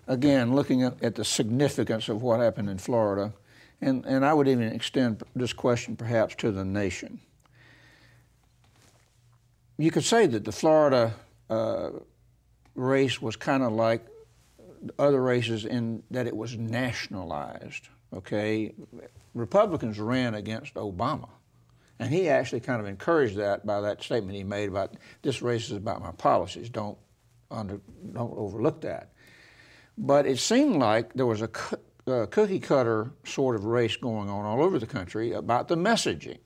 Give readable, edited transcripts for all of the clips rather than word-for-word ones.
again, looking at the significance of what happened in Florida, and I would even extend this question perhaps to the nation. You could say that the Florida race was kind of like other races in that it was nationalized, okay? Republicans ran against Obama, and he actually kind of encouraged that by that statement he made about, this race is about my policies, don't overlook that. But it seemed like there was a cookie cutter sort of race going on all over the country about the messaging.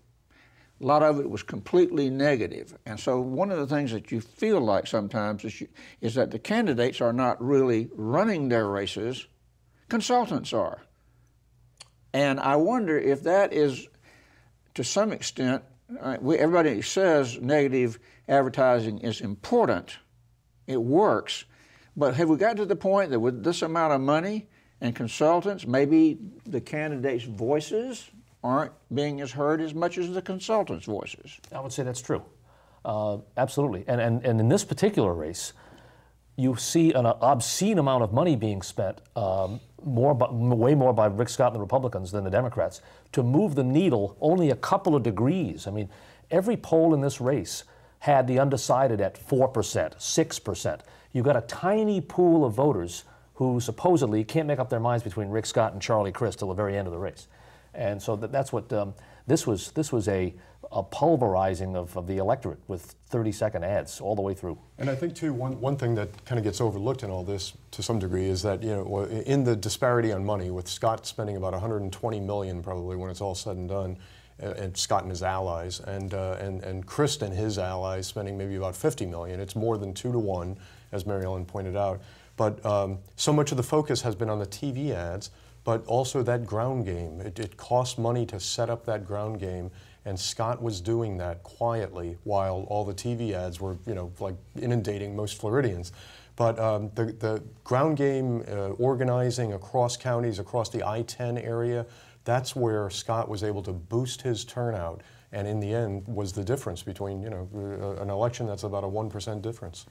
A lot of it was completely negative. And so one of the things that you feel like sometimes is that the candidates are not really running their races, consultants are. And I wonder if that is, to some extent, everybody says negative advertising is important, it works, but have we gotten to the point that with this amount of money and consultants, maybe the candidates' voices aren't being heard as much as the consultants' voices? I would say that's true. Absolutely. And in this particular race, you see an obscene amount of money being spent, way more by Rick Scott and the Republicans than the Democrats, to move the needle only a couple of degrees. I mean, every poll in this race had the undecided at 4%, 6%. You've got a tiny pool of voters who supposedly can't make up their minds between Rick Scott and Charlie Crist till the very end of the race. And so that's what this was a pulverizing of the electorate with 30-second ads all the way through. And I think too, one thing that kind of gets overlooked in all this to some degree is that, you know, in the disparity on money, with Scott spending about $120 million probably when it's all said and done, and Scott and his allies, and Crist and his allies spending maybe about $50 million. It's more than 2 to 1, as Mary Ellen pointed out. But so much of the focus has been on the TV ads, but also that ground game. It costs money to set up that ground game, and Scott was doing that quietly while all the TV ads were, you know, like inundating most Floridians. But the ground game organizing across counties, across the I-10 area, that's where Scott was able to boost his turnout, and in the end was the difference between, you know, an election that's about a 1% difference.